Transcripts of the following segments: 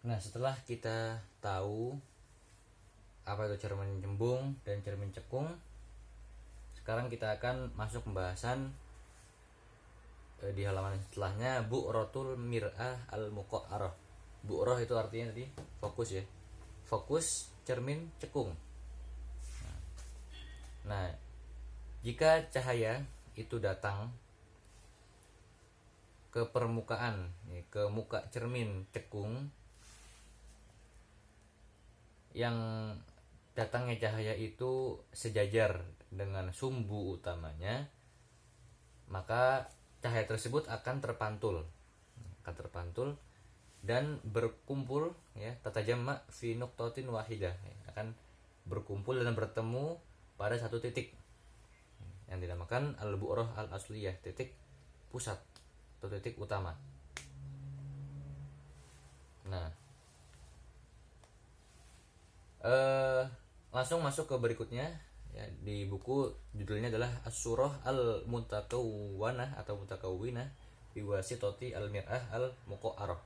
Nah, setelah kita tahu apa itu cermin cembung dan cermin cekung, sekarang kita akan masuk pembahasan di halaman setelahnya, bu'ratul mir'ah al-muqa'arah. Bu'rah itu artinya tadi fokus ya. Fokus cermin cekung. Nah, jika cahaya itu datang ke permukaan, ke muka cermin cekung, yang datangnya cahaya itu sejajar dengan sumbu utamanya, maka cahaya tersebut akan terpantul dan berkumpul ya, tatajamma fi nuqtatin wahidah, akan berkumpul dan bertemu pada satu titik yang dinamakan al-bu'rah al-asliyah, titik pusat atau titik utama. Nah, langsung masuk ke berikutnya ya, di buku judulnya adalah As-Surah Al-Mutakawwanah atau Mutakawwinah biwasitati al-mir'ah al-muqa'arah.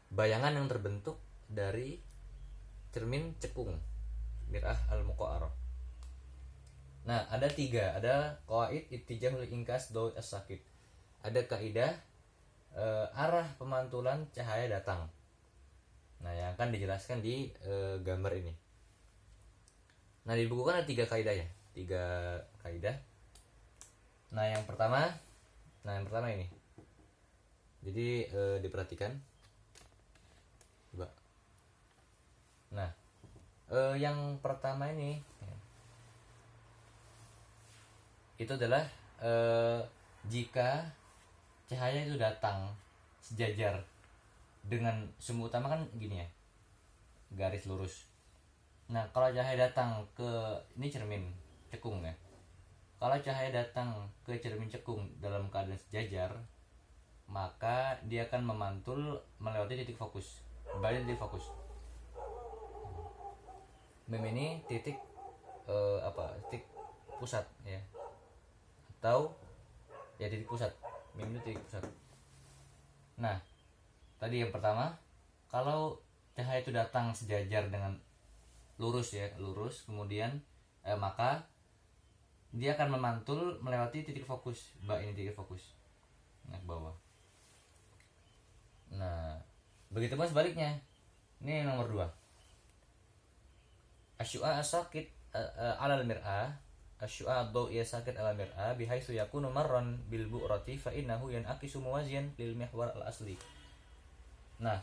Bayangan yang terbentuk dari cermin cekung, mir'ah al-muqa'arah. Nah, ada tiga, ada qawaid ittijahul ingkas dawi as-sakit. Ada kaidah arah pemantulan cahaya datang. Nah, yang akan dijelaskan di gambar ini. Nah, di buku kan ada tiga kaidah ya, tiga kaidah. Nah, yang pertama ini. Jadi diperhatikan, coba. Nah, yang pertama ini itu adalah jika cahaya itu datang sejajar dengan sumbu utama, kan gini ya, garis lurus. Nah, kalau cahaya datang ke ini cermin cekung ya, kalau cahaya datang ke cermin cekung dalam keadaan sejajar, maka dia akan memantul melewati titik fokus. Balik titik fokus. Mem ini titik titik pusat ya, atau ya titik pusat. Mem itu titik pusat. Nah, tadi yang pertama, kalau cahaya itu datang sejajar dengan lurus ya, lurus, kemudian maka dia akan memantul melewati titik fokus. Ini titik fokus. Nah, ke bawah. Nah, begitu pun sebaliknya. Ini yang nomor 2. Asyu'a as-sakit alal mir'ah, asyu'a ad-daw'iyya sakit alal mir'ah bihaitsu yakunu marran bil bu'rati fa innahu yanqisu muwaziyan lil mihwar al-asli. Nah,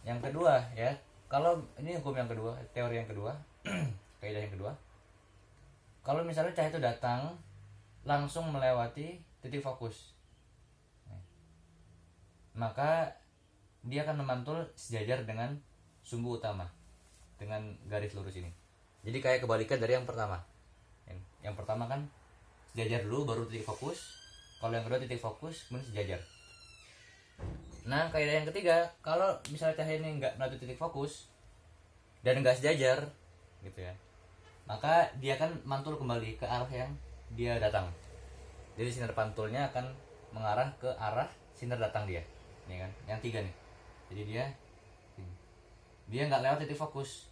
yang kedua ya, kalau ini hukum yang kedua, teori yang kedua, kaidah yang kedua. Kalau misalnya cahaya itu datang langsung melewati titik fokus, maka dia akan memantul sejajar dengan sumbu utama, dengan garis lurus ini. Jadi kayak kebalikan dari yang pertama. Yang pertama kan sejajar dulu baru titik fokus. Kalau yang kedua titik fokus kemudian sejajar. Nah, kaidah yang ketiga, kalau misalnya cahaya ini nggak melewati titik fokus dan nggak sejajar gitu ya, maka dia akan mantul kembali ke arah yang dia datang. Jadi sinar pantulnya akan mengarah ke arah sinar datang dia. Ini kan, yang tiga nih. Jadi dia nggak lewat titik fokus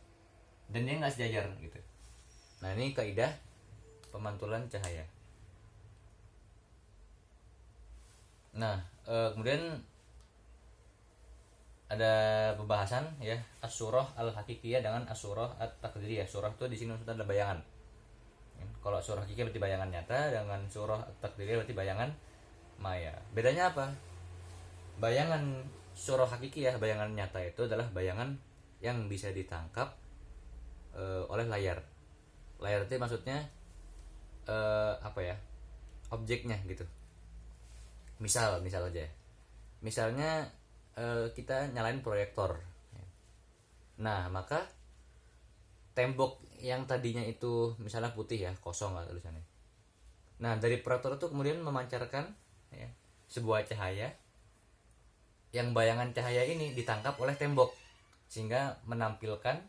dan dia nggak sejajar gitu. Nah, ini kaidah pemantulan cahaya. Nah, kemudian ada pembahasan ya, as-surah al-hakikiyah dengan as-surah at-taqdiriyah. Surah itu di sini maksudnya adalah bayangan. Kalau surah hakikiyah berarti bayangan nyata, dengan surah at-taqdiriyah berarti bayangan maya. Bedanya apa? Bayangan surah hakikiyah, bayangan nyata itu adalah bayangan yang bisa ditangkap oleh layar. Layar itu maksudnya apa ya? Objeknya gitu. Misal aja ya. Misalnya kita nyalain proyektor. Nah, maka tembok yang tadinya itu misalnya putih ya, kosong lah tulisannya. Nah, dari proyektor itu kemudian memancarkan ya, sebuah cahaya, yang bayangan cahaya ini ditangkap oleh tembok sehingga menampilkan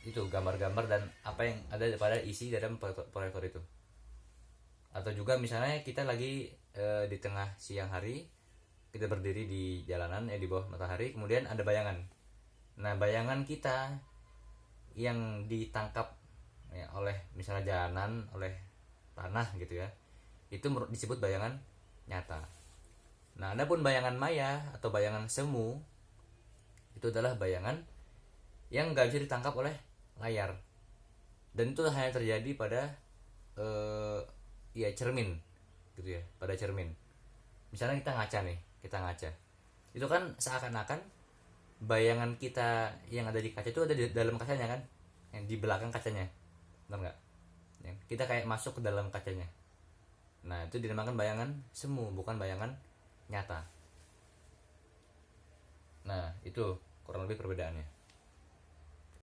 itu gambar-gambar dan apa yang ada pada isi dalam proyektor itu. Atau juga misalnya kita lagi di tengah siang hari, kita berdiri di jalanan di bawah matahari, kemudian ada bayangan. Nah, bayangan kita yang ditangkap oleh misalnya jalanan, oleh tanah gitu ya, itu disebut bayangan nyata. Nah, adapun bayangan maya atau bayangan semu itu adalah bayangan yang nggak bisa ditangkap oleh layar, dan itu hanya terjadi pada cermin gitu ya, pada cermin. Misalnya kita ngaca, itu kan seakan-akan bayangan kita yang ada di kaca itu ada di dalam kacanya kan, yang di belakang kacanya, benar nggak? Kita kayak masuk ke dalam kacanya. Nah, itu dinamakan bayangan semu, bukan bayangan nyata. Nah, itu kurang lebih perbedaannya.